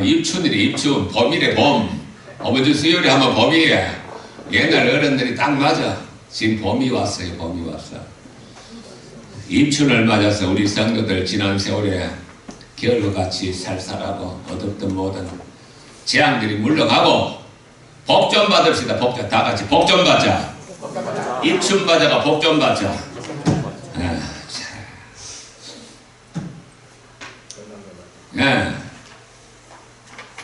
입춘이래. 입춘. 봄이래. 봄. 어머니 수요일에 하면 봄이래. 옛날 어른들이 딱 맞아. 지금 봄이 왔어요. 봄이 왔어. 입춘을 맞아서 우리 성도들 지난 세월에 겨울같이 살살하고 어둡든 뭐든 재앙들이 물러가고 복 좀 받읍시다. 복 좀 다 같이 복 좀 받자. 입춘 받아가 복 좀 받자. 예.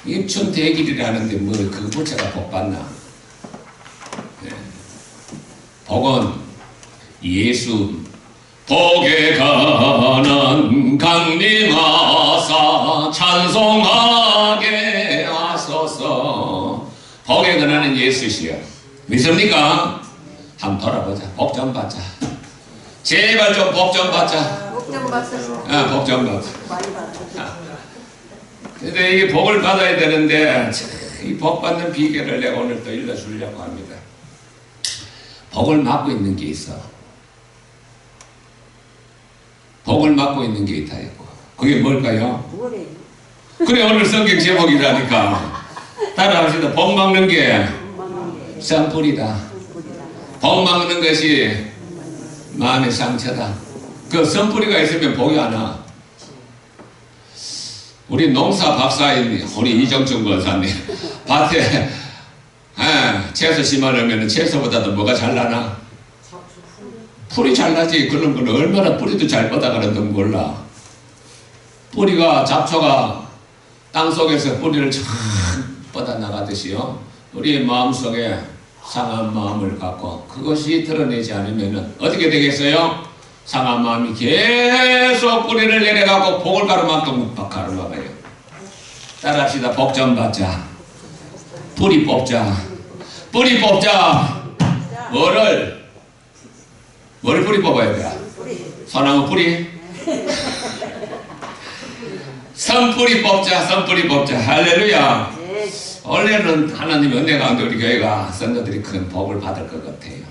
입춘 대길이라는데 뭐 그 부처가 복 받나? 예. 복은 예수 복에 관한 강림하사 찬송하게 하소서. 복에 관한 예수시여. 믿습니까? 한번 돌아보자. 복 좀 받자. 제발 좀 복 좀 받자. 복 좀 받으세요. 복 좀 받자. 많이 받으세요. 근데 이게 복을 받아야 되는데 이 복 받는 비결을 내가 오늘 또 일러주려고 합니다. 복을 맡고 있는 게 있어. 복을 맡고 있는 게 있다 했고 그게 뭘까요? 뭐래? 그래 오늘 성경 제목이라니까 따라합시다. 복 막는 게 쌍뿔이다. 복 막는 것이 마음의 상처다. 그 선뿌리가 있으면 복이 안 와. 우리 농사 박사인 우리 이정춘 권사님 밭에 채소 심어놓으면 채소보다도 뭐가 잘 나나? 풀이 잘 나지. 그런 건 얼마나 뿌리도 잘 뻗어가는지 몰라. 뿌리가 잡초가 땅속에서 뿌리를 쫙 뻗어나가듯이요. 우리의 마음속에 상한 마음을 갖고 그것이 드러내지 않으면 어떻게 되겠어요? 상한 마음이 계속 뿌리를 내려가고 복을 가로막고 가로막아요. 따라합시다. 복 좀 받자. 뿌리 뽑자. 뿌리 뽑자. 뭐를 뿌리 뽑아야 돼? 소나무 뿌리? 선뿌리 뽑자. 선뿌리 뽑자. 할렐루야. 원래는 하나님 은혜 가운데 우리 교회가 성도들이 큰 복을 받을 것 같아요.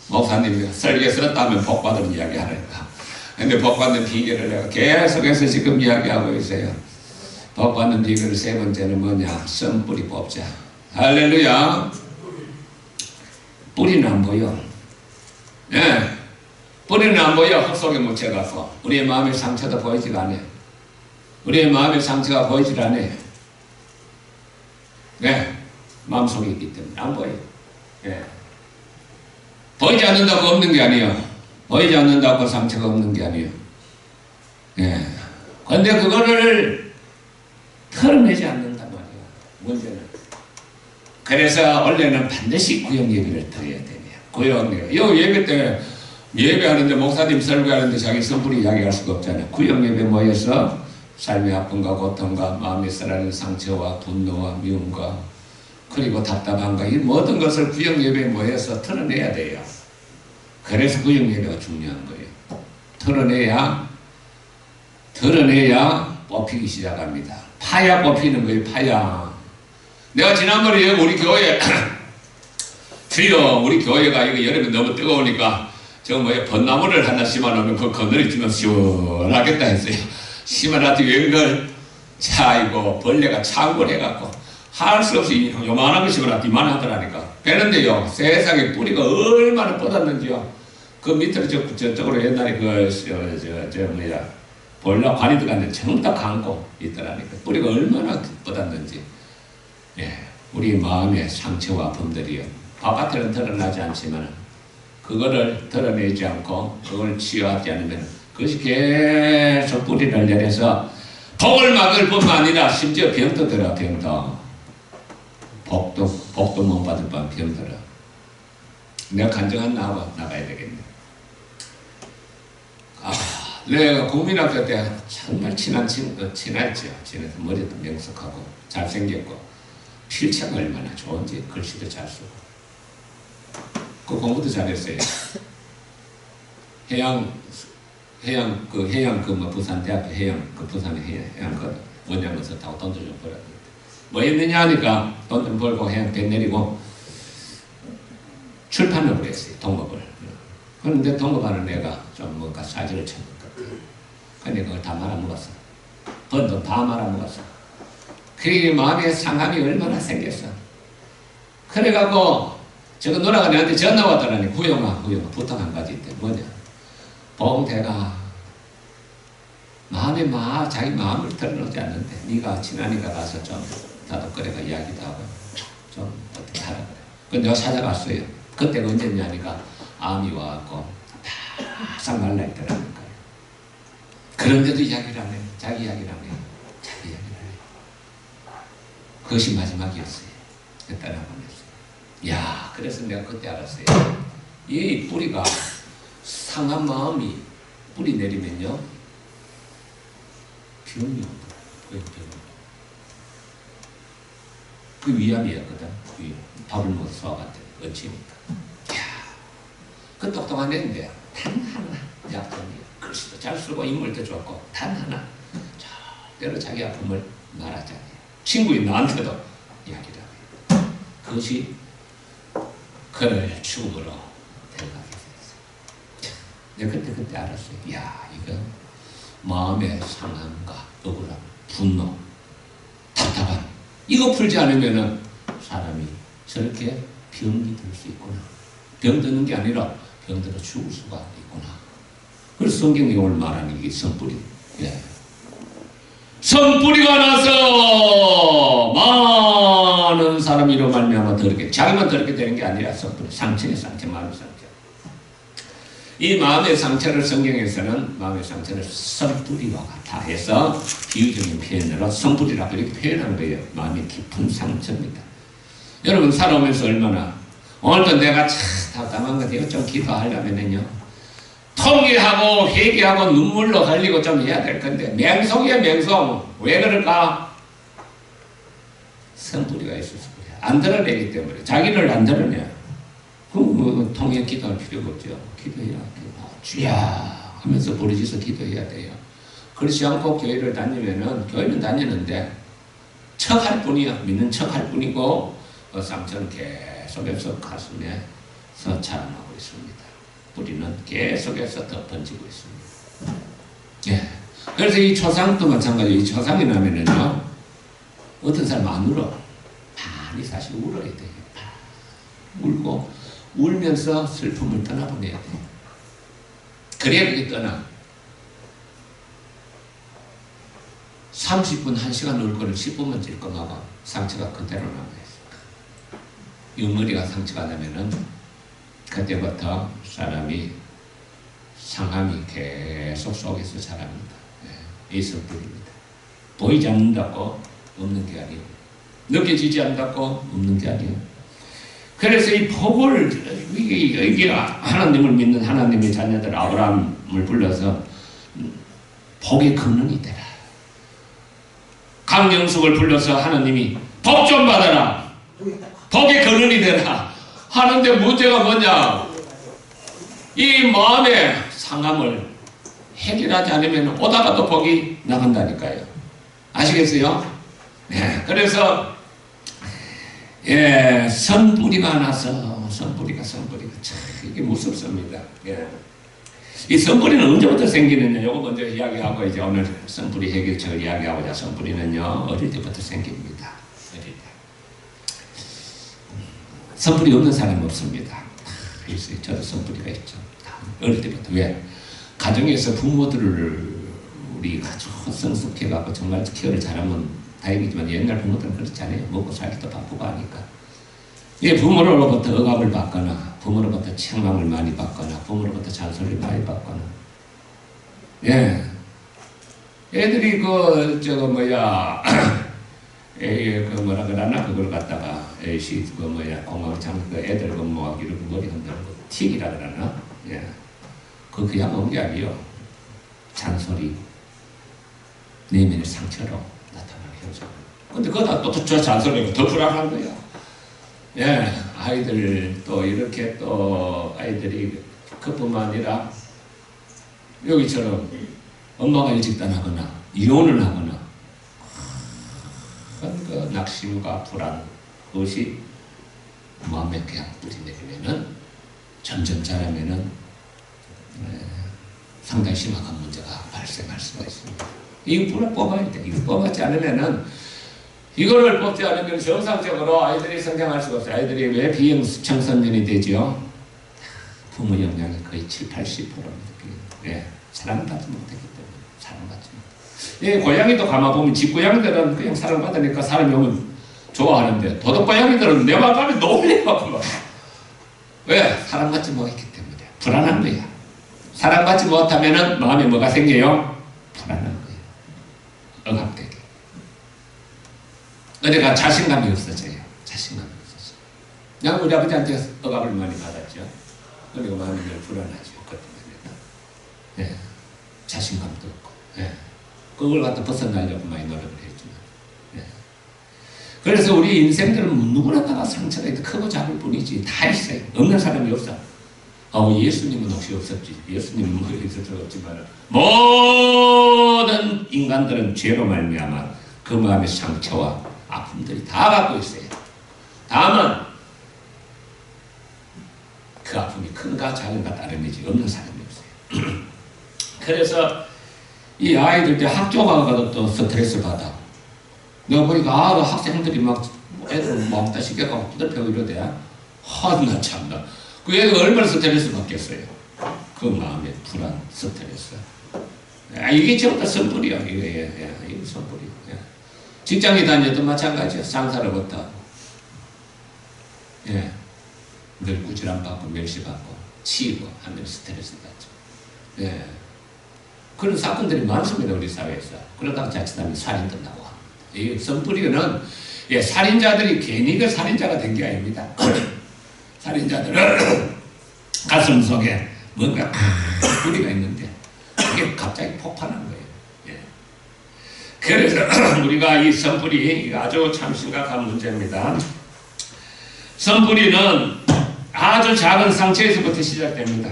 목사님이 설교 들었다면 복 받은 이야기 하니까. 근데 복 받는 비결을 내가 계속해서 지금 이야기하고 있어요. 복 받는 비결 세 번째는 뭐냐? 선뿌리 뽑자. 할렐루야. 뿌리는 안 보여. 예. 뿌리는 안 보여. 흙 속에 묻혀갖고. 우리의 마음의 상처도 보이질 않아. 우리의 마음의 상처가 보이질 않아. 네. 마음속에 있기 때문에 안 보여. 예. 보이지 않는다고 없는 게 아니에요. 보이지 않는다고 상처가 없는 게 아니에요. 예. 근데 그거를 털어내지 않는단 말이에요. 문제는. 그래서 원래는 반드시 구역 예배를 드려야 되네요. 구역 예배. 요 예배 때 예배하는데 목사님 설교하는데 자기 선불이 이야기할 수가 없잖아요. 구역 예배 모여서 삶의 아픔과 고통과 마음에 쓰라는 상처와 분노와 미움과 그리고 답답함과 이 모든 것을 구역 예배에 모여서 털어내야 돼요. 그래서 구역 예배가 중요한 거예요. 털어내야 뽑히기 시작합니다. 파야 뽑히는 거예요. 파야. 내가 지난번에 우리 교회 주여 우리 교회가 이거 여름에 너무 뜨거우니까 저 뭐야 벚나무를 하나 심어놓으면 그 그늘이 주면 시원하겠다 했어요. 심어놨더니 웬걸 자 이거 벌레가 창궐해갖고 할 수 없이 요만한 거 심어놨더니 이만하더라니까. 베는데요 세상에 뿌리가 얼마나 뻗었는지요. 그 밑으로 저쪽으로 옛날에 뭐야 벌레 관이 들어갔는데 전부 다 감고 있더라니까. 뿌리가 얼마나 뻗었는지. 예, 우리 마음의 상처와 아픔들이요 바깥에는 드러나지 않지만 그거를 드러내지 않고 그걸 치유하지 않으면 그것이 계속 뿌리를 내려서 복을 막을 뿐만 아니라 심지어 병도 들어. 병도 복도 못 받을 뻔 병 들어. 내가 간증한 나가야 되겠네. 내가 국민학교 때 정말 친했죠. 친해서 머리도 명석하고 잘생겼고 필체가 얼마나 좋은지 글씨도 잘 쓰고 그 공부도 잘했어요. 부산대학교 부산의 해양 원양에서 타고 돈도 좀 벌었는데 뭐 했느냐 하니까 돈 좀 벌고 해양 배 내리고 출판을 그랬어요. 동업을. 그런데 동업하는 애가 좀 뭔가 사지를 쳤는 것 같아요. 근데 그걸 다 말아먹었어. 번 돈 다 말아먹었어. 그게 마음에 상함이 얼마나 생겼어. 그래갖고 저거 누나가 내한테 전화 왔더라니. 후영아 부탁 한 가지 있대. 뭐냐, 봉태가 마음에 자기 마음을 털어놓지 않는데 네가 친하니까 가서 좀 다독거려가 이야기도 하고 좀 어떻게 하라 그래. 그래서 내가 찾아갔어요. 그때가 언제냐니까 암이 와갖고 바싹 말라있더라는 거예요. 그런데도 이야기를 안 해요. 자기 이야기를 안 해요. 자기 이야기를 안 해요. 그것이 마지막이었어요. 떠나보냈어요. 야, 그래서 내가 그때 알았어요. 이 뿌리가 상한 마음이 뿌리 내리면요 병이 없더라. 그 위암이었거든. 밥을 못 소화한테 어찌니까. 야, 그 똑똑한 애인데 단 하나 약점이야. 글씨도 잘 쓰고 인물도 좋고 단 하나 절대로 자기 아픔을 말하지 않아요. 친구인 나한테도 이야기를 해요. 그것이 그를 죽음으로 데려가게 됐어요. 내가 그때 알았어요. 야, 이거 마음의 상함과 억울함, 분노, 답답함, 이거 풀지 않으면은 사람이 저렇게 병이 들 수 있구나. 병 드는 게 아니라 병들어 죽을 수가 있구나. 그래서 성경이 오늘 말하는 이게 선뿌리. 예. 선뿌리가 나서 많은 사람이 이로 말미암아 더럽게, 자기만 더럽게 되는 게 아니라 선뿌리, 상처의 상처, 마음의 상처. 이 마음의 상처를 성경에서는 마음의 상처를 선뿌리와 같아 해서 비유적인 표현으로 선뿌리라고 이렇게 표현한 거예요. 마음이 깊은 상처입니다. 여러분 살아오면서 얼마나, 오늘도 내가 참 답답한 건데요. 좀 기도하려면요 통회하고 회개하고 눈물로 흘리고 좀 해야 될 건데 맹송이야 맹송. 왜 그럴까? 선뿌리가 있어서 그래. 안 드러내기 때문에. 자기를 안 드러내. 그 통회 기도할 필요가 없죠. 기도해야 돼요. 주야 하면서 부르짖어서 기도해야 돼요. 그렇지 않고 교회를 다니면은, 교회는 다니는데 척할 뿐이야. 믿는 척할 뿐이고 그 상처는 계속해서 가슴에서 자라나고 있습니다. 뿌리는 계속해서 더 번지고 있습니다. 예. 그래서 이 초상도 마찬가지예요. 이 초상이 나면은요 어떤 사람 안 울어. 많이 사실 울어야 돼요. 울고 울면서 슬픔을 떠나보내야 돼요. 그래야 그게 떠나. 30분, 1시간 울 거를 10분만 찔끔하고 상처가 그대로 남아있어요. 윗머리가 상처가 나면은 그때부터 사람이 상함이 계속 속에서 자랍니다. 예, 이 선뿌리입니다. 보이지 않는다고 없는 게 아니에요. 느껴지지 않는다고 없는 게 아니에요. 그래서 이 복을, 이게 하나님을 믿는 하나님의 자녀들 아브라함을 불러서 복의 근원이 되라. 강영숙을 불러서 하나님이 복 좀 받아라. 복의 근원이 되라. 하는데 문제가 뭐냐? 이 마음의 상함을 해결하지 않으면 오다가도 복이 나간다니까요. 아시겠어요? 네. 그래서 예, 선뿌리가 나서 선뿌리가 참 이게 무섭습니다. 예. 이 선뿌리는 언제부터 생기느냐? 요거 먼저 이야기하고 이제 오늘 선뿌리 해결책을 이야기하고자. 선뿌리는요 어릴 때부터 생깁니다. 어릴 때. 선뿌리 없는 사람은 없습니다. 있어요. 저도 선뿌리가 있죠. 어릴 때부터. 왜? 가정에서 부모들을 우리가 아주 성숙해가고 정말 케어를 잘하면 다행이지만 옛날 부모들은 그렇지 않아요. 먹고 살기도 바쁘고 하니까. 예, 부모로부터 억압을 받거나 부모로부터 책망을 많이 받거나 부모로부터 잔소리를 많이 받거나. 예. 애들이 그 뭐라 그러나 그걸 갖다가 공황장 애들 이렇게 머리 흔드는 거 틱이라 그러나. 예. 그냥 온 게 아니에요. 잔소리, 내면의 상처로 나타나는 현상. 근데 그거다 또 저 잔소리가 더 불안한 거야. 예, 아이들 또 이렇게 또 아이들이 그뿐만 아니라 여기처럼 엄마가 일찍 떠나거나 이혼을 하거나 그 낙심과 불안, 그것이 마음에 그냥 뿌리내리면은 점점 자라면은 상당히 심각한 문제가 발생할 수가 있습니다. 이 불을 뽑아야 돼. 이거 뽑았지 않으면은, 이거를 뽑지 않으면 정상적으로 아이들이 성장할 수가 없어요. 아이들이 왜 비형 청소년이 되죠? 부모 영향이 거의 70~80%입니다. 예, 사랑받지 못했기 때문에. 사랑받지 못해. 예, 고양이도 가만보면 집 고양이들은 그냥 사랑받으니까 사람이 오면 좋아하는데, 도둑 고양이들은 내 말 가면 놀래요. 왜? 사랑받지 못했기 때문에. 불안한 거야. 사랑받지 못하면은 마음에 뭐가 생겨요? 불안한 거예요. 억압되게. 어디가 자신감이 없어져요. 자신감이 없어져요. 그냥 우리 아버지한테 억압을 많이 받았죠. 그리고 마음이 늘 불안하죠. 예. 자신감도 없고. 예. 그걸 갖다 벗어나려고 많이 노력을 했지만. 예. 그래서 우리 인생들은 누구나 다 상처가 있고 크고 작을 뿐이지 다 있어요. 없는 사람이 없어. 예수님은 혹시 없었지. 예수님은 뭐 있을 수 없지만 모든 인간들은 죄로 말미암아 그 마음의 상처와 아픔들이 다 갖고 있어요. 다만 그 아픔이 큰가 작은가 따름이지 없는 사람이 없어요. 그래서 이 아이들 학교가 가도 또 스트레스 받아. 내가 보니까 학생들이 막 애들 막 시켜가고 두들펴고 이러대. 나 참나. 그 애가 얼마나 스트레스 받겠어요. 그 마음의 불안, 스트레스. 이게 전부 다 선불이야. 이게 선불이야. 직장에 다녀도 마찬가지야. 상사를 못하고. 예. 늘 꾸지람 받고, 멸시받고, 치이고 하면 스트레스 받죠. 예. 그런 사건들이 많습니다. 우리 사회에서. 그러다가 자칫하면 살인도 나고 합니다. 이 선불이는 살인자들이 괜히 그 살인자가 된 게 아닙니다. 살인자들은 가슴 속에 뭔가 뿌리가 있는데 그게 갑자기 폭발한 거예요. 예. 그래서 우리가 이 선불이 아주 참 심각한 문제입니다. 선불이는 아주 작은 상처에서부터 시작됩니다.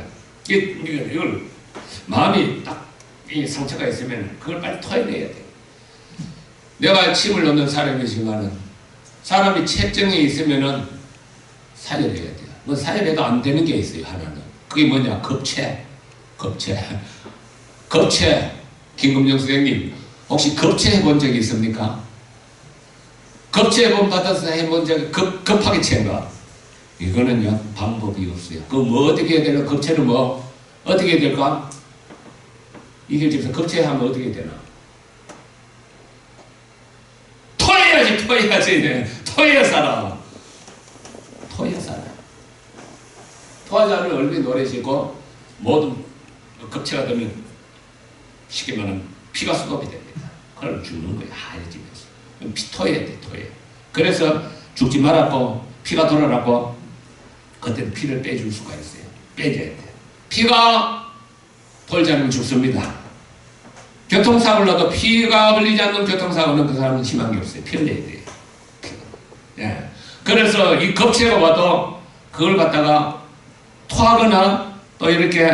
이걸 마음이 딱 이 상처가 있으면 그걸 빨리 토해내야 돼요. 내가 침을 넣는 사람이지만은 사람이 체증이 있으면은 사열해야 돼요. 뭐 사열해도 안 되는 게 있어요. 하나는 그게 뭐냐? 겁체. 김금영 선생님 혹시 겁체 해본 적이 있습니까? 겁체 해본 받아서 해본 적이 급하게 채인 거. 이거는요 방법이 없어요. 그 뭐 어떻게 해야 되나? 겁체는 뭐 어떻게 해야 될까? 이게 지금 겁체하면 어떻게 되나? 토해야지. 토해야 살아. 토하지 않으면 얼굴이 노래지고 모든 겁체가 되면 쉽게 말하면 피가 수급이 됩니다. 그럼 죽는 거예요. 하얘지면서. 토해야 돼. 그래서 죽지 말았고 피가 돌아라고 그때는 피를 빼줄 수가 있어요. 빼줘야 돼. 피가 돌지 않으면 죽습니다. 교통사고를 나도 피가 흘리지 않는 교통사고는 그 사람은 희망이 없어요. 피를 내야 돼요. 예. 그래서 이 겁체가 와도 그걸 갖다가 토하거나 또 이렇게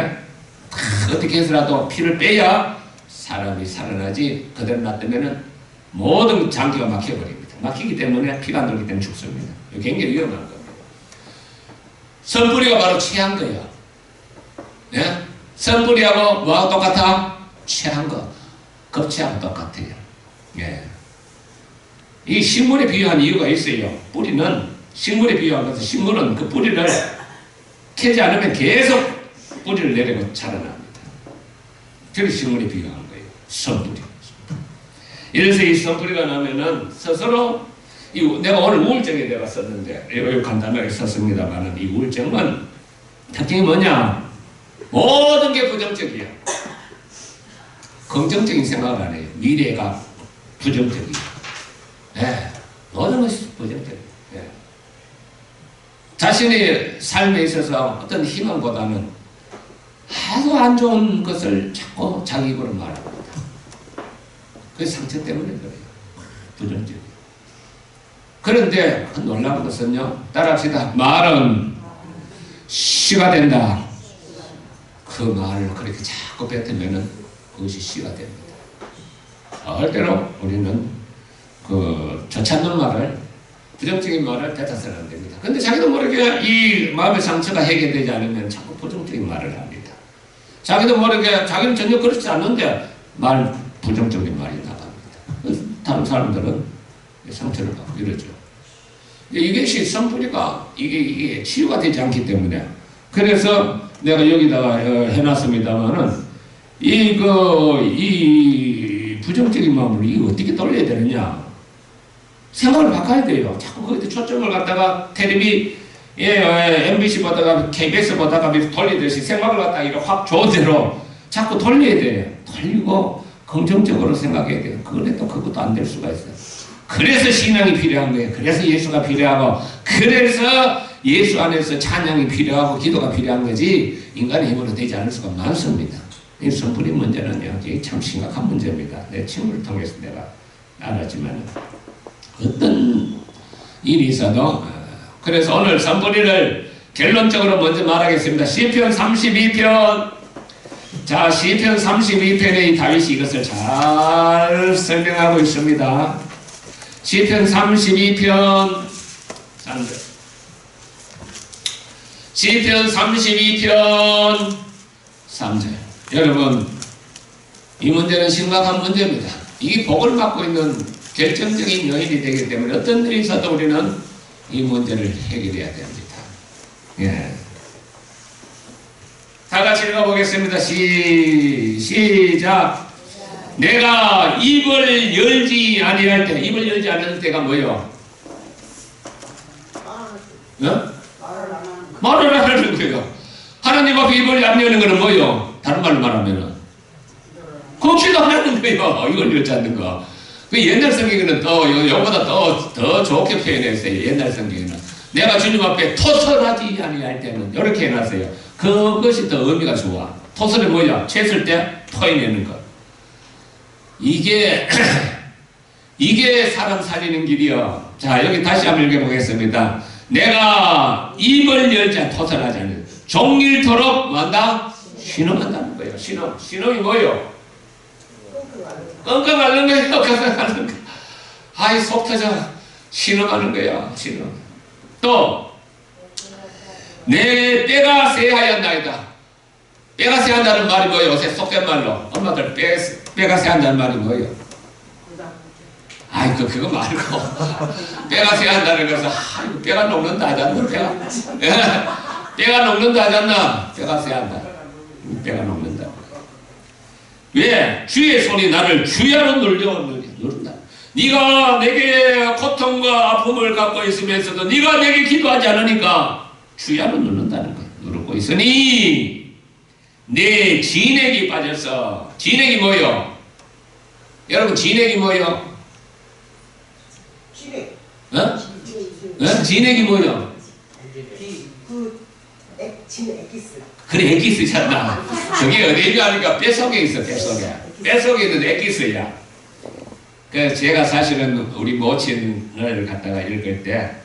어떻게 해서라도 피를 빼야 사람이 살아나지 그대로 놔두면은 모든 장기가 막혀버립니다. 막히기 때문에 피가 안 돌기 때문에 죽습니다. 굉장히 위험한 겁니다. 선뿌리가 바로 취한 거예요. 예? 선뿌리하고 뭐하고 똑같아? 취한 거. 겁체하고 똑같아요. 예. 이 식물에 비유한 이유가 있어요. 뿌리는 식물에 비유한 것은 식물은 그 뿌리를 캐지 않으면 계속 뿌리를 내리고 자라납니다. 그래서 식물에 비유한 거예요. 선뿌리. 이래서 이 선뿌리가 나면은 스스로 내가 오늘 우울증에 내가 썼는데 이거 간단하게 썼습니다만은 이 우울증은 특징이 뭐냐? 모든 게 부정적이야. 긍정적인 생각을 안 해요. 미래가 부정적이야. 예, 모든 것이 부정적이야. 예. 자신의 삶에 있어서 어떤 희망보다는 아주 안 좋은 것을 자꾸 자기 입으로 말합니다. 그 상처 때문에 그래요. 부정적이야. 그런데 그 놀라운 것은요. 따라합시다. 말은 씨가 된다. 그 말을 그렇게 자꾸 뱉으면은 그것이 씨가 됩니다. 절대로 우리는 그 좋지 않는 말을, 부정적인 말을 뱉어서는 안 됩니다. 근데 자기도 모르게 이 마음의 상처가 해결되지 않으면 자꾸 부정적인 말을 합니다. 자기도 모르게 자기는 전혀 그렇지 않는데 말 부정적인 말이 나갑니다. 다른 사람들은 상처를 받고 이러죠. 이것이 선풀이가 이게 치유가 되지 않기 때문에 그래서 내가 여기다가 해놨습니다만은 이 부정적인 마음을 이거 어떻게 돌려야 되느냐 생각을 바꿔야 돼요. 자꾸 거기에 초점을 갖다가 텔레비 MBC 보다가 KBS 보다가 돌리듯이 생각을 갖다가 이렇게 확 좋은 대로 자꾸 돌려야 돼요. 돌리고 긍정적으로 생각해야 돼요. 그런데 그것도 안 될 수가 있어요. 그래서 신앙이 필요한 거예요. 그래서 예수가 필요하고 그래서 예수 안에서 찬양이 필요하고 기도가 필요한 거지 인간의 힘으로 되지 않을 수가 많습니다. 이 선풀이 문제는요, 참 심각한 문제입니다. 내 친구를 통해서 내가 알았지만 어떤 일이 있어도 그래서 오늘 선풀이를 결론적으로 먼저 말하겠습니다. 시편 32편 자 시편 32편에 이 다윗이 이것을 잘 설명하고 있습니다. 시편 32편 3절 시편 32편 3절 여러분 이 문제는 심각한 문제입니다. 이게 복을 받고 있는 결정적인 요인이 되기 때문에 어떤 일이 있어도 우리는 이 문제를 해결해야 됩니다. 예. 다 같이 읽어보겠습니다. 시작. 내가 입을 열지 아니할 때, 입을 열지 않을 때가 뭐요? 말을 안 하는 거예요. 하나님 앞에 입을 안 여는 거는 뭐요? 다른 말로 말하면은 기도 안 하는 거예요. 이걸 열지 않는 거. 그 옛날 성경에는 또 이거보다 더 좋게 표현했어요. 옛날 성경에는 내가 주님 앞에 토설하지 아니할 때는 이렇게 해놨어요. 그것이 더 의미가 좋아. 토설이 뭐야? 챘을 때 토해내는 것. 이게 사람 살리는 길이요. 자 여기 다시 한번 읽어보겠습니다. 내가 입을 열지 않 토설하지 않는 종일토록 뭐한다? 신음한다는 거예요. 신음이 뭐예요? 끙끙 앓는 거예요. 끙끙 앓는 거. 아이 속 터져. 신음하는 거야. 신음. 또 내 뼈가 쇠하였나이다. 뼈가 쇠한다는 말이 뭐예요? 요새 속된 말로 엄마들 뼈가 쇠한다는 말이 뭐예요? 아이 그거 말고 뼈가 쇠한다는 것은 아이고 뼈가 녹는다 하지 않나? 뼈가 녹는다 하지 않나? 뼈가 쇠한다. 뼈가 녹는다. 왜? 주의 손이 나를 주야로 누른다. 네가 내게 고통과 아픔을 갖고 있으면서도 네가 내게 기도하지 않으니까 주야로 누른다는 거예요. 누르고 있으니 내 진액이 빠져서 진액이 뭐요? 여러분 진액이 뭐요? 진액. 진액이 뭐요? 진액기스. 그래 액기스잖아. 그게 어디 있냐니까 뱃속에 있어. 뱃속에 있는 액기스야. 그래서 제가 사실은 우리 모친을 갖다가 읽을 때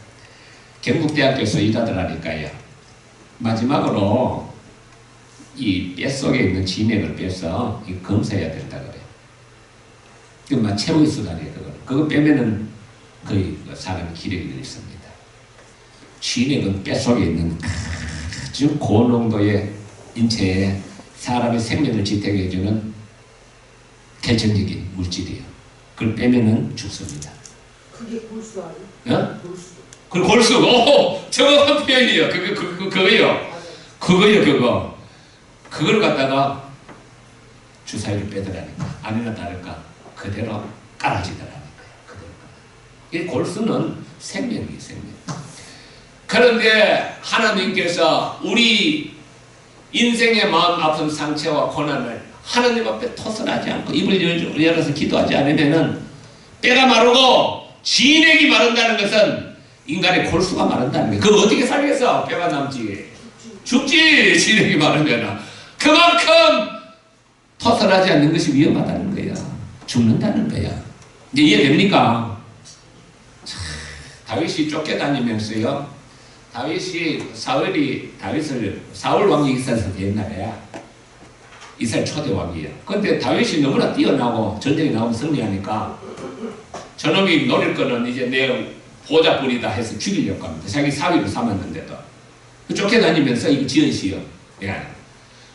경북대학교에서 일하들 하니까요. 마지막으로 이 뱃속에 있는 진액을 빼서 검사해야 된다 그래요. 그만 최후의 수단이에요. 그거 빼면은 거의 사람이 기력이 있습니다. 진액은 뱃속에 있는 아주 고농도의 인체에 사람의 생명을 지탱해주는 결정적인 물질이에요. 그걸 빼면은 죽습니다. 그게 골수 아니에요? 골수. 그 골수. 오, 정확한 표현이에요. 그거요. 그거요. 그걸 갖다가 주사위를 빼더라니까. 아니나 다를까 그대로 깔아지더라니까요. 이 골수는 생명이에요. 생명. 그런데 하나님께서 우리 인생의 마음 아픈 상처와 고난을 하나님 앞에 토설하지 않고 입을 열어서 기도하지 않으면은 뼈가 마르고 진액이 마른다는 것은 인간의 골수가 마른다는 거예요. 그거 어떻게 살겠어? 뼈가 남지. 죽지. 진액이 마르면 그만큼 토설하지 않는 것이 위험하다는 거야. 죽는다는 거야. 이제 이해됩니까? 다윗이 쫓겨다니면서요. 사울 왕이 있어서 옛날에 이스라엘 초대 왕이에요. 근데 다윗이 너무나 뛰어나고 전쟁에 나오면 승리하니까 저놈이 노릴 거는 이제 내 보좌뿐이다 해서 죽이려고 합니다. 자기 사위를 삼았는데도 쫓겨다니면서 이거 지은 시요. 예.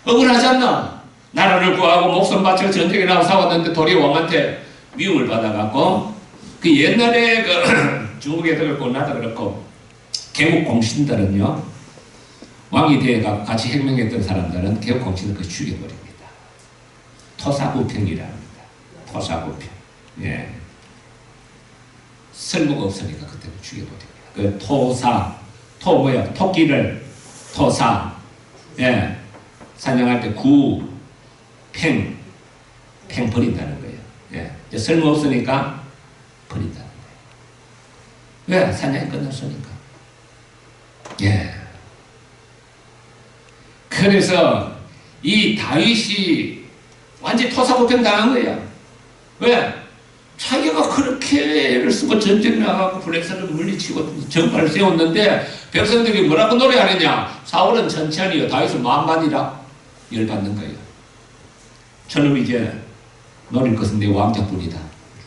억울하지 않나? 나라를 구하고 목숨 바쳐 전쟁에 나가 싸웠는데 도리 왕한테 미움을 받아갖고 그 옛날에 그 중국에도 그렇고 나도 그렇고 개국 공신들은요 왕이 되어가 같이 혁명했던 사람들은 개국 공신을 그 죽여버립니다. 토사구팽이라 합니다. 토사구팽. 예. 쓸모가 없으니까 그때는 죽여버립니다. 그 토사, 토 뭐야? 토끼를 토사. 예. 사냥할 때 구, 팽 버린다는 거예요. 예. 쓸모 없으니까 버린다는 거예요. 왜? 사냥이 끝났으니까. 예. 그래서 이 다윗이 완전히 토사구팽 당한 거예요. 왜? 자기가 그렇게 애를 쓰고 전쟁 나가고 블레셋을 물리치고 정발을 세웠는데 백성들이 뭐라고 노래하느냐? 사울은 천천히요, 다윗은 만만이라 열받는 거예요. 저놈 이제 노릴 것은 내 왕자뿐이다.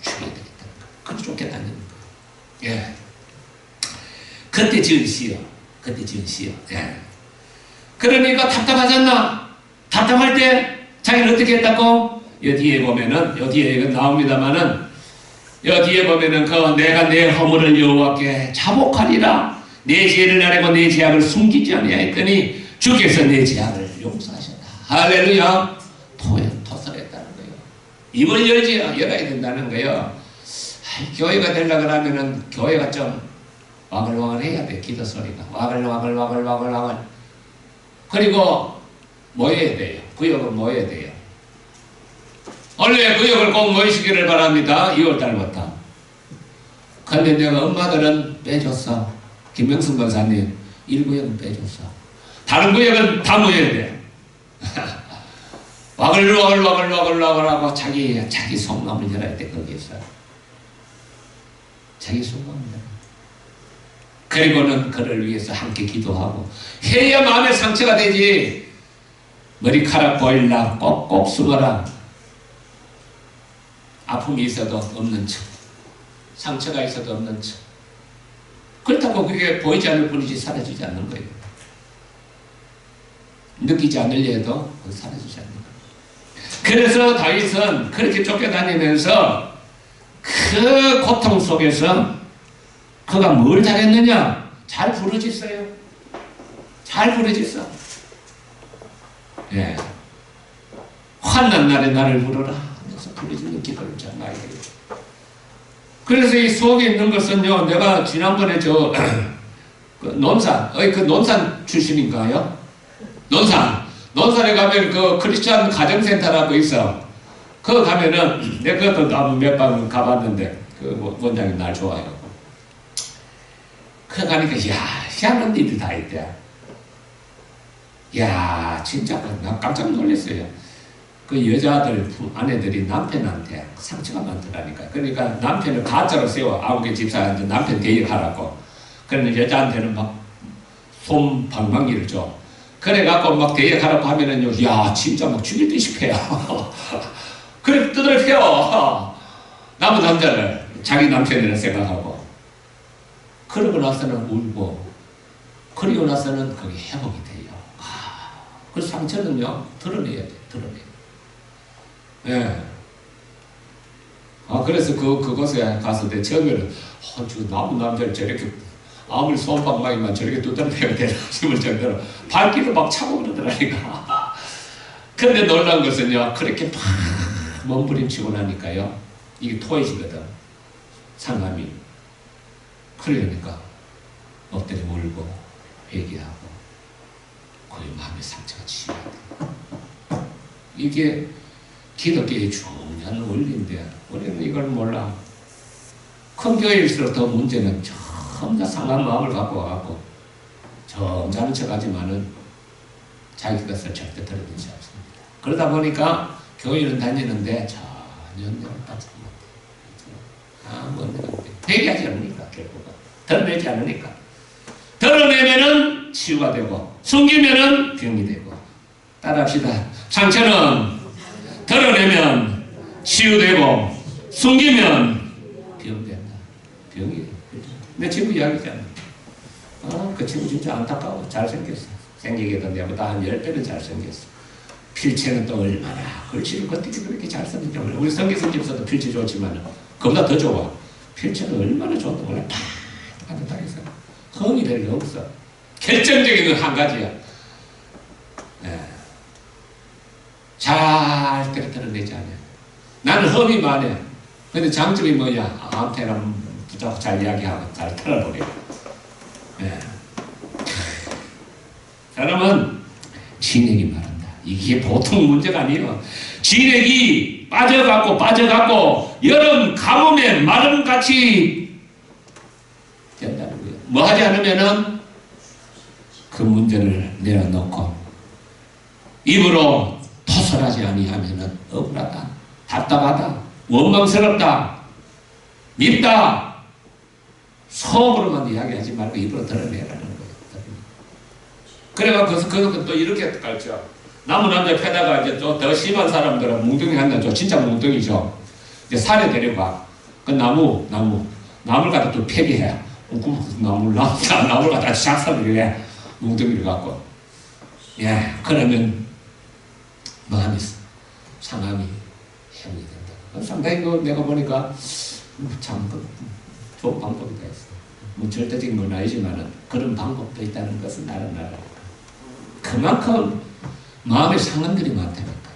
죽여야 되겠다. 그래 쫓겨다니는 거예요. 예. 그때 지은 시요. 그때 지은 시요. 예. 그러니까 답답하잖아. 답답할 때 자기는 어떻게 했다고? 여 뒤에 보면은, 여 뒤에 이거 나옵니다만은, 여 뒤에 보면은 내가 내 허물을 여호와께 자복하리라. 내 죄를 아뢰고 내 죄악을 숨기지 아니하였더니 주께서 내 죄악을 용서하셨다. 할렐루야. 토설했다는 거예요. 입을 열어야 된다는 거예요. 교회가 되려고 하면은 교회가 좀 와글와글 해야 돼. 기도 소리가 와글와글. 그리고 모여야 돼요. 구역은 모여야 돼요. 원래 구역을 꼭 모이시기를 바랍니다. 2월달부터. 근데 내가 엄마들은 빼줬어. 김명순 권사님 1구역은 빼줬어. 다른 구역은 다 모여야 돼. 와글와글 하고 자기 속마음을 열어야 돼. 거기에서 자기 속마음을 열어. 그리고는 그를 위해서 함께 기도하고 해야 마음의 상처가 되지. 머리카락 보일라 꼭꼭 숨어라. 아픔이 있어도 없는 척, 상처가 있어도 없는 척. 그렇다고 그게 보이지 않을 뿐이지 사라지지 않는 거예요. 느끼지 않으려 해도 사라지지 않는 거예요. 그래서 다윗은 그렇게 쫓겨다니면서 그 고통 속에서 그가 뭘 잘했느냐? 잘 부르짖어요. 잘 부르짖어. 예. 환난 날에 나를 부르라. 그래서 부르짖는 기도를 잘 많이 해요. 그래서 이 속에 있는 것은요, 내가 지난번에 그 논산 출신인가요? 논산에 가면 그 크리스찬 가정센터라고 있어. 그거 가면은, 내가 그것도 몇 번 가봤는데, 그 원장님 날 좋아해요. 그 가니까, 희한한 일이 다 있대. 진짜, 나 깜짝 놀랐어요. 그 여자들, 아내들이 남편한테 상처가 많더라니까. 그러니까 남편을 가짜로 세워. 아우게 집사한테 남편 대역하라고. 그러면 여자한테는 막 솜방망이를 줘. 그래갖고 막 대역하라고 하면은요, 진짜 막 죽일 듯이 패요. 그래, 뜯어 패요. 남은 남자를 자기 남편이라 생각하고. 그러고 나서는 울고, 그리고 나서는 그게 회복이 돼요. 그 상처는요, 드러내야 돼, 드러내야. 예. 그래서 그곳에 가서 내 처음에는, 저 남은 남자를 저렇게, 아무리 손방망이만 저렇게 두드려야 되나 싶을 정도로 발길을 막 차고 그러더라니까. 근데 놀란 것은요, 그렇게 막 몸부림치고 나니까요, 이게 토해지거든. 상함이. 그러니까, 엎드려 울고, 회개하고, 거의 마음의 상처가 치유가 돼. 이게 기독교의 중요한 원리인데 우리는 이걸 몰라. 큰 교회일수록 더 문제는 점점 상한 마음을 갖고 와갖고 점잖은 척하지만은 자기 것을 절대 드러내지 않습니다. 그러다 보니까 교회는 다니는데 전혀 내가 빠지지 못해. 회개하지 않으니까 결국은 드러내지 않으니까. 드러내면은 치유가 되고 숨기면은 병이 되고. 따라합시다. 상처는 드러내면 치유되고 숨기면 병된다. 병이. 내 친구 이야기잖아. 그 친구 진짜 안타까워. 잘생겼어. 생기게도 내보다 한 10배는 잘생겼어. 필체는 또 얼마나 글씨를 어떻게 그렇게 잘 썼는지 몰라. 우리 성경선집서도 필체 좋지만 그보다 더 좋아. 필체는 얼마나 좋은지 몰라. 팍 해서 흠이 별로 없어. 결정적인 건 한 가지야. 예. 잘 떨어내지 않아요. 나는 흠이 많아. 근데 장점이 뭐냐? 아무테나 붙잡고 잘 이야기하고 잘 털어버려. 예. 사람은 진액이 말한다. 이게 보통 문제가 아니에요. 진액이 빠져갖고 여름 가뭄에 마름같이 된다는 거예요. 뭐 하지 않으면은 그 문제를 내려놓고 입으로 토설하지 아니하면은 억울하다, 답답하다, 원망스럽다, 밉다, 속으로만 이야기하지 말고 입으로 드러내라는 거예요. 그래가지고 그것도 또 이렇게 가르쳐. 나무 남자 패다가 이제 또 더 심한 사람들은 뭉둥이 한다. 진짜 뭉둥이죠. 이제 산에 데려가. 그 나무를 갖다 또 폐기해. 나무를 갖다 작사를 해. 뭉둥이를 갖고. 예, 그러면 마음이 상함이 해결이 된다. 상당히 내가 보니까 참 좋은 방법이다 했어. 뭐 절대적인 건 아니지만은 그런 방법도 있다는 것은 나는 알아. 그만큼 마음의 상흔들이 많다니까.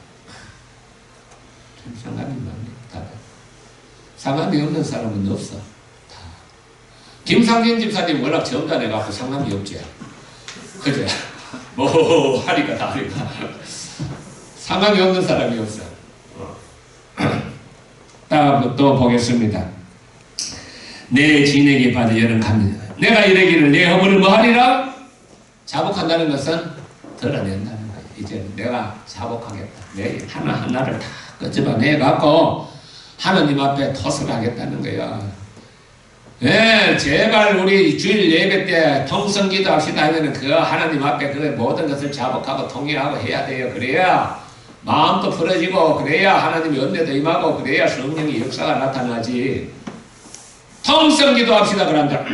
참 상함이 많네. 상함이 없는 사람은 없어. 다. 김상진 집사님 워낙 점잖해갖고 상함이 없지. 그제? 뭐 하니까 다르니까. 상함이 없는 사람이 없어. 다음 또 보겠습니다. 내 진액에 빠져 여름 갑니다. 내가 이르기를 내 허물을 뭐하리라? 자복한다는 것은 드러낸다는 거예요. 이제 내가 자복하겠다. 내 하나하나를 다 끄집어내갖고 하나님 앞에 토설하겠다는 거예요. 예, 제발 우리 주일 예배 때 통성기도 합시다 하면은 그 하나님 앞에 그 모든 것을 자복하고 통일하고 해야 돼요. 그래야 마음도 풀어지고 그래야 하나님의 은혜도 임하고 그래야 성령의 역사가 나타나지. 통성기도 합시다 그런다.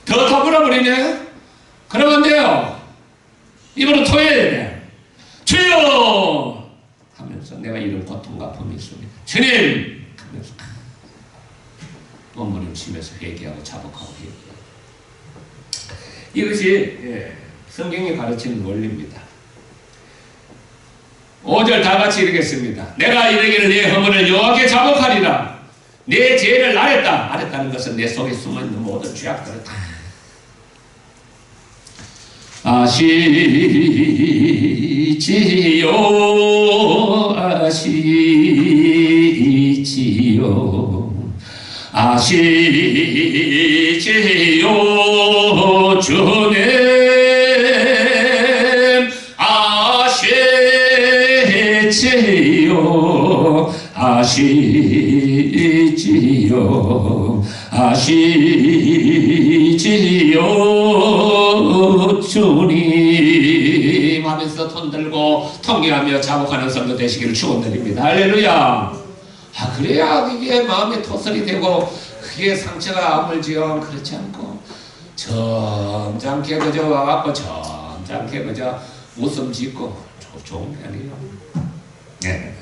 더 타불어버리네. 그러면 안 돼요. 입으로 토해야 돼. 주여 하면서 내가 이런 고통과 범이 있습니다. 주님 하면서 몸부림치면서 회개하고 자복하고 회개하고. 이것이 성경이 가르치는 원리입니다. 5절 다 같이 읽겠습니다. 내가 이르기를 내 허물을 여호와께 자복하리라. 내 죄를 아랬다는 것은 내 속에 숨어있는 모든 죄악들을 다 아시지요 주님 아시지요 주님 하면서 손 들고 통기하며 자복하는 성도 되시기를 축원드립니다. 할렐루야. 그래야 이게 마음에 토설이 되고 그게 상처가 아물지요. 그렇지 않고 점잖게 그저 와갖고 점잖게 그저 웃음 짓고 좋은 게 아니에요. 네.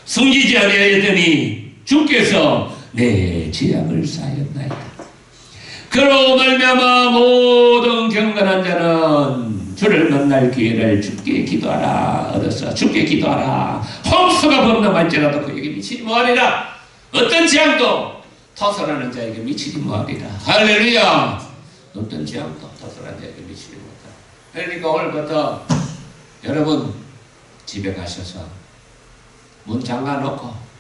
숨기지 아니하였더니 주께서 내 죄악을 사하였나이다. 그로 말미암아 모든 경건한 자는 주를 만날 기회를 주께 기도하라 얻었어. 주께 기도하라. 홍수가 범람할지라도 그에게 미치지 뭐하리라. 어떤 재앙도 토설하는 자에게 미치지 뭐하리라. 할렐루야. 어떤 재앙도 토설하는 자에게 미치지 못하라. 그러니까 오늘부터 여러분 집에 가셔서 문 잠가놓고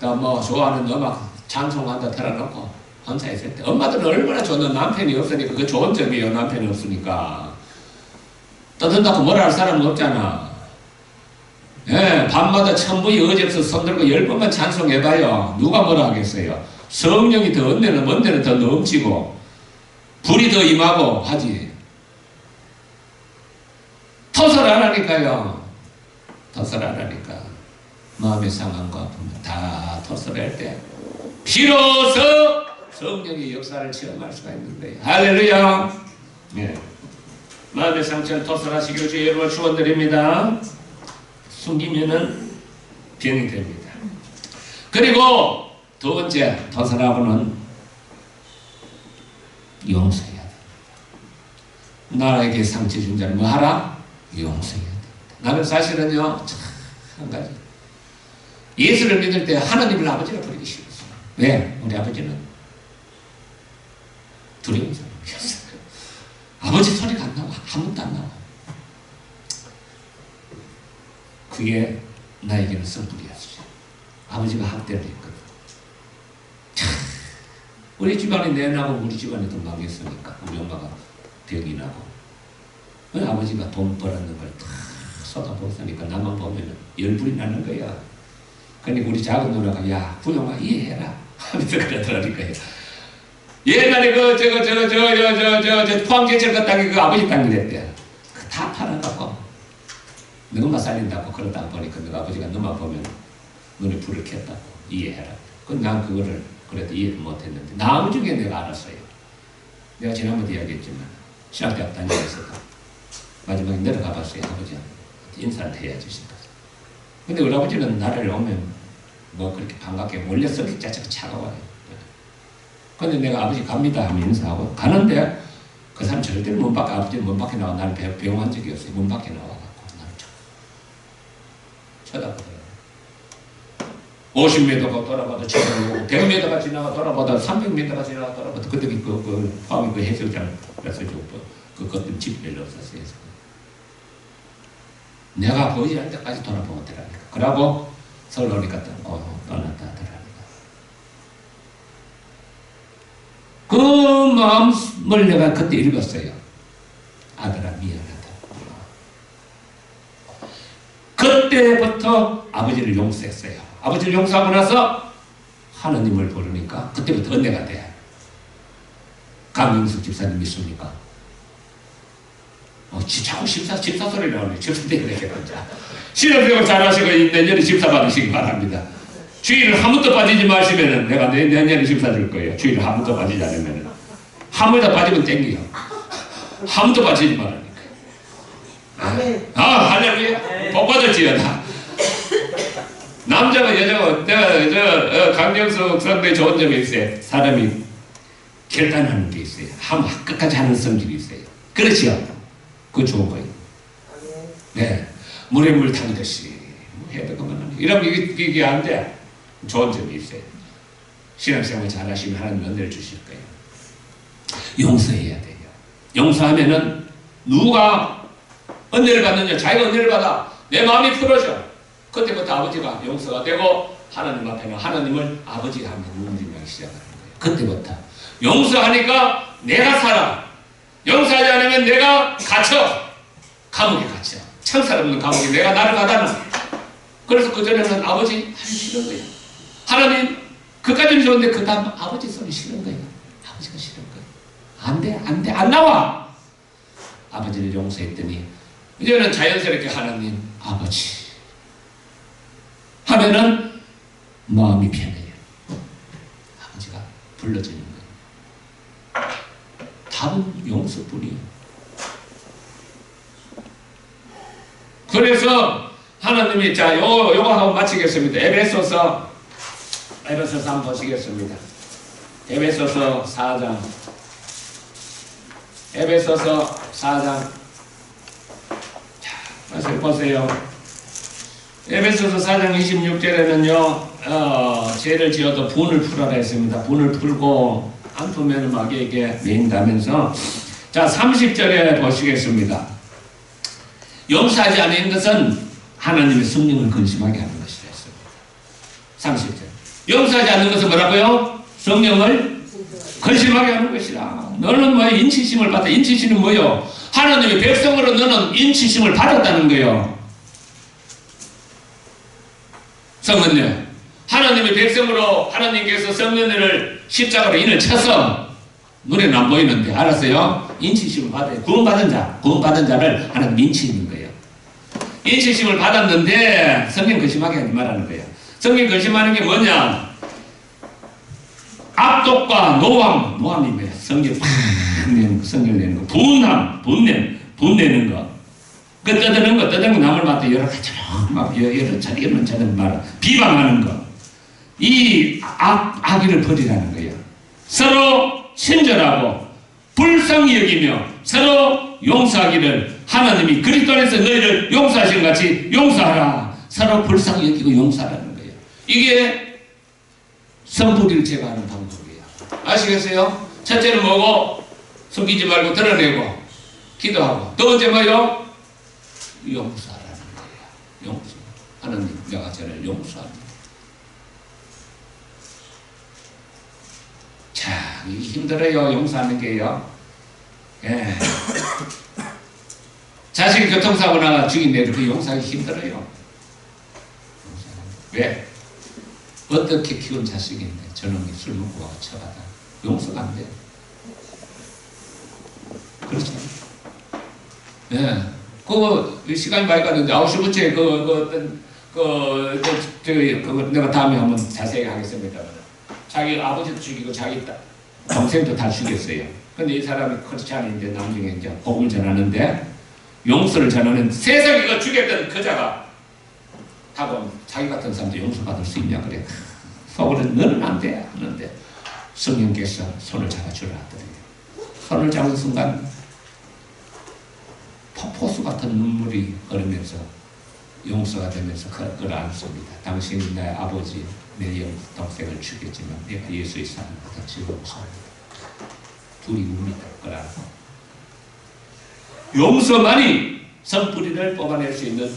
또 뭐 좋아하는 음악 찬송한다 틀어놓고 혼자 있을 때 엄마들은 얼마나 좋은 남편이 없으니까 그게 좋은 점이에요. 남편이 없으니까 떠든다고 뭐라 할 사람은 없잖아. 예, 밤마다 천부의 어제서 손들고 10번만 찬송해봐요. 누가 뭐라 하겠어요. 성령이 더 은혜는 더 넘치고 불이 더 임하고 하지. 토설 안 하니까요. 토설 안 하니까 마음의 상함과 아픔을 다 토설할 때 비로소 성령의 역사를 체험할 수가 있는 거예요. 할렐루야. 예. 마음의 상처를 토설하시기를 주의 이름으로 축원드립니다. 숨기면은 병이 됩니다. 그리고 두 번째 토설하고는 용서해야 됩니다. 나에게 상처 준 자는 뭐 하라? 용서해야 됩니다. 나는 사실은요, 참 한 가지. 예수를 믿을 때 하나님을 아버지라 부르기 싫었어요. 왜? 우리 아버지는 두려운 사람이었어요. 아버지 소리가 안 나와. 아무것도 안 나와. 그게 나에게는 성불이었어요. 아버지가 학대를 했거든. 참, 우리 집안이 내나고 우리 집안에도 망했으니까 우리 엄마가 병이 나고 아버지가 돈 벌었는 걸 다 쏟아부었으니까 나만 보면 열불이 나는 거야. 그러니까 우리 작은 누나가 야 구용아 이해해라 하면서 그러더라니까요. 옛날에 포항제철 그 땅이 그 아버지 땅이랬대. 다 팔아갖고 너만 살린다고 그러다 보니까 너가 아버지가 너만 보면 눈에 불을 켰다고 이해해라. 난 그거를 그래도 이해를 못했는데 나중에 내가 알았어요. 내가 지난번에 이야기했지만 신학대학 다니면서도 마지막에 내려가 봤어요. 아버지한테 인사를 해야지 싶어서. 근데 우리 아버지는 나를 오면 뭐 그렇게 반갑게 원래 성격 자체가 차가워요. 근데 내가 아버지 갑니다 하면 인사하고 가는데 그 사람 절대로 문 밖에 아버지는 문 밖에 나와 나를 배웅한 적이 없어요. 문 밖에 나와갖고 나를 쳐다보더라고요. 50m가 돌아봐도 쳐다보고 100m가 지나가 돌아봐도 300m가 지나가 돌아봐도 그때 그 포항에 그 해수욕장 그래서 그것들 집 별로 없었어요. 내가 보이지 않을 때까지 돌아보고 더라니까. 그러고 서울 오니까 떠났다 하더라니까. 그 마음을 내가 그때 읽었어요. 아들아 미안하다. 그때부터 아버지를 용서했어요. 아버지를 용서하고 나서 하나님을 부르니까 그때부터 은혜가 돼. 강영숙 집사님 믿습니까? 자꾸 집사 소리 나오네. 집사 되게 혼자. 신앙생활 잘하시고 내년에 집사 받으시기 바랍니다. 주일을 한 번도 빠지지 마시면은 내가 내년에 집사 줄 거예요. 주일을 한 번도 빠지지 않으면은. 한 번도 빠지면 땡겨요. 한 번도 빠지지 말라니까. 할렐루야. 복 받을지어다. 남자가 여자가 내가 강영숙 선배 좋은 점이 있어요. 사람이 결단하는 게 있어요. 끝까지 하는 성질이 있어요. 그렇죠? 그거 좋은 거예요. 네. 물에 물 타듯이 해도 그만하네. 이러면 이게 안 돼. 좋은 점이 있어요. 신앙생활 잘하시면 하나님 은혜를 주실 거예요. 용서해야 돼요. 용서하면은 누가 은혜를 받느냐? 자기가 은혜를 받아. 내 마음이 풀어져. 그때부터 아버지가 용서가 되고 하나님 앞에는 하나님을 아버지가 하면 누군지가 시작하는 거예요. 그때부터 용서하니까 내가 살아. 용서하지 않으면 내가 갇혀. 감옥에 갇혀. 창살 없는 감옥에 내가 나를 가다는. 그래서 그전에는 아버지 하기 싫은 거예요. 하나님 그까지는 좋은데 그 다음 아버지 소리 싫은 거예요. 아버지가 싫은 거예요. 안 돼, 안 돼, 안 나와. 아버지를 용서했더니 이제는 자연스럽게 하나님 아버지 하면은 마음이 편해요. 아버지가 불러주는 거예요. 답은 용서뿐이에요. 그래서 하나님이 자 요거 하고 마치겠습니다. 에베소서 한번 보시겠습니다. 에베소서 4장. 에베소서 4장. 자, 보세요. 에베소서 4장 26절에는요, 죄를 지어도 분을 풀어라 했습니다. 분을 풀고 안 풀면 마귀에게 맹다면서. 자, 30절에 보시겠습니다. 용서하지 않는 것은 하나님의 성령을 근심하게 하는 것이라 했습니다. 30절. 용서하지 않는 것은 뭐라고요? 성령을 근심하게 하는 것이라. 너는 뭐 인치심을 받다. 인치심은 뭐요? 하나님의 백성으로 너는 인치심을 받았다는 거예요. 성은요. 하나님의 백성으로 하나님께서 성령을 십자가로 인을 쳐서 눈에는 안 보이는데 알았어요? 인치심을 받아요. 구원받은 자를 하나님 인치는 거예요. 인치심을 받았는데 성령 근심하게 하지 말라는 거예요. 성령 근심하는 게 뭐냐? 압독과 노함, 노함이 뭐야? 성령 내는 거, 성령 내는 거, 분냄, 분내는 거, 그 떠드는 거 남을 맡아 여러 가지 막 여러 차례 이런 차례 말 비방하는 거, 이 악의를 버리라는 거예요. 서로 친절하고 불쌍히 여기며 서로 용서하기를 하나님이 그리스도 안에서 너희를 용서하신 같이 용서하라. 서로 불쌍히 여기고 용서하라는 거예요. 이게 성불을 제거하는 방법이에요. 아시겠어요? 첫째는 뭐고? 숨기지 말고 드러내고 기도하고, 두 번째 뭐요? 용서하라는 거예요. 용서. 하나님, 내가 저를 용서합니다. 자, 이게 힘들어요. 용서하는 게요. 예. 자식이 교통사고 나가 죽인 애들 그 용서하기 힘들어요. 왜? 어떻게 키운 자식인데 저놈이 술 먹고 와서 쳐가다 용서가 안 돼요. 그렇죠? 예. 그 시간이 많이 갔는데 9시부터 내가 다음에 한번 자세히 하겠습니다. 자기 아버지도 죽이고 자기 동생도 다 죽였어요. 근데 이 사람이 크리스찬인데 나중에 이제 복음을 전하는데 용서를 전하는 세상에 그 죽였던 그자가 하고 자기 같은 사람도 용서받을 수 있냐 그래. 속으로 너는 안 돼 하는데 성령께서 손을 잡아주라 하더래요. 손을 잡은 순간 폭포수 같은 눈물이 흐르면서 용서가 되면서 그걸 안습니다. 당신이 내 아버지, 내 동생을 죽였지만 내가 예수의 사랑보다 즐거워서합니다. 둘이 웁니다. 그걸 알고. 용서만이 선뿌리를 뽑아낼 수 있는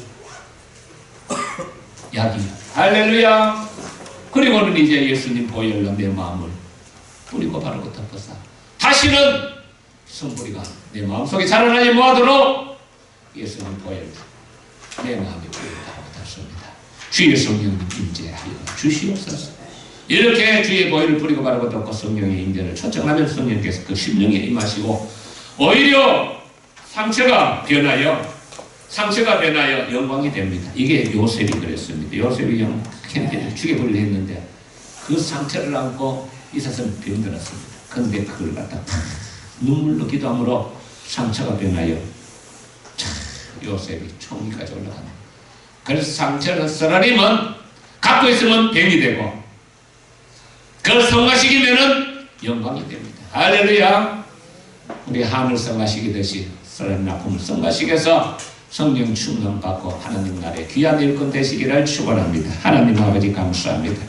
약이야. 할렐루야. 그리고는 이제 예수님 보혈로 내 마음을 뿌리고 바르고 덮어서 다시는 선뿌리가 내 마음속에 자라나지 못하도록 예수님 보혈 내 마음에 뿌리고 바르고 덮습니다. 주의 성령 임재하여 주시옵소서. 이렇게 주의 보혈을 뿌리고 바르고 덮고 성령의 임재를 초청하면 성령께서 그 심령에 임하시고 오히려 상처가 변하여 영광이 됩니다. 이게 요셉이 그랬습니다. 요셉이 형제를 죽여버리려 했는데 그 상처를 안고 이 사람은 병들었습니다. 그런데 그걸 갖다 눈물로 기도함으로 상처가 변하여 요셉이 총리까지 올라갑니다. 그래서 상처를 쓰러리면 갖고 있으면 병이 되고 그걸 성화시키면은 영광이 됩니다. 할렐루야. 우리 하늘 성화시키듯이 쓰러진 아픔을 성화시켜서 성령 충만 받고 하나님 나라의 귀한 일꾼 되시기를 축원합니다. 하나님 아버지 감사합니다.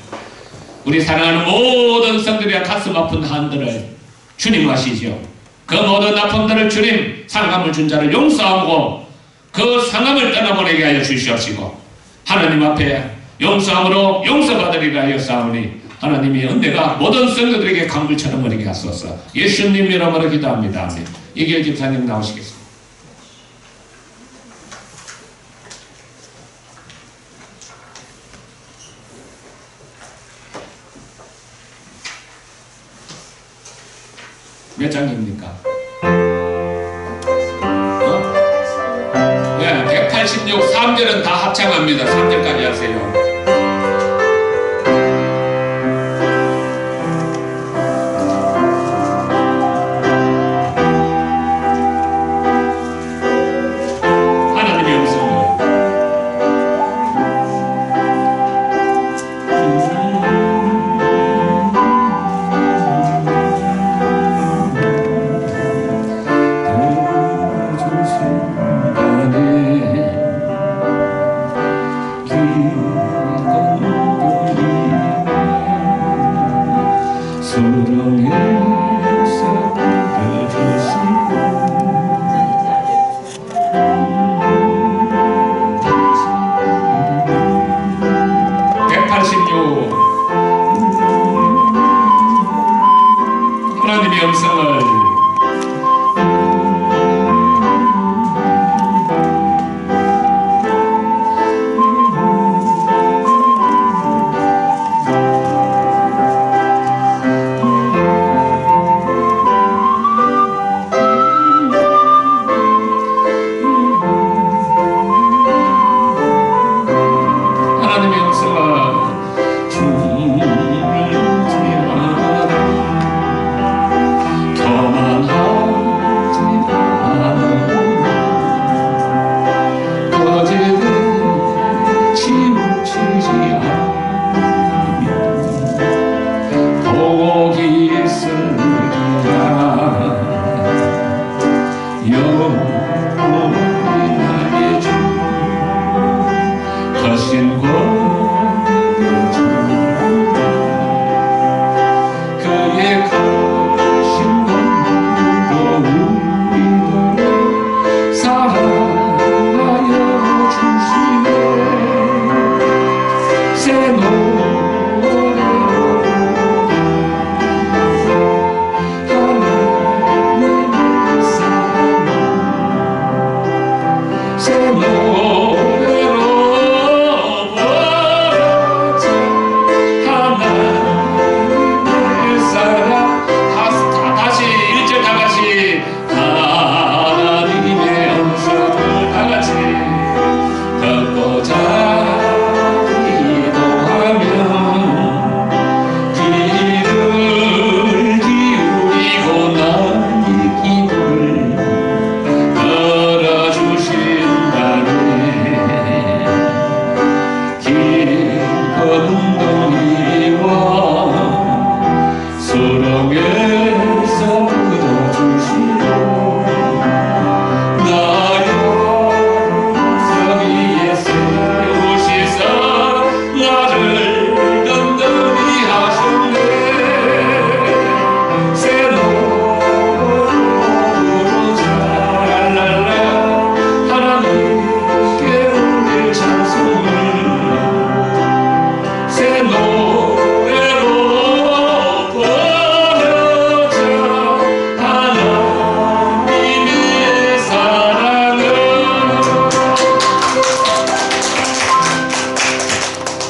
우리 사랑하는 모든 성들의 가슴 아픈 한들을 주님 아시죠? 그 모든 아픔들을 주님 상함을 준 자를 용서하고 그 상함을 떠나보내게 하여 주시옵시고 하나님 앞에 용서함으로 용서받으리라 하여 싸우니 하나님의 은혜가 모든 성도들에게 강물처럼 흐르게 하소서. 예수님 이름으로 기도합니다. 아멘. 이길 집사님 나오시겠습니다. 몇 장입니까? 네, 186, 3절은 다 합창합니다. 3절까지 하세요. 하나님의 음성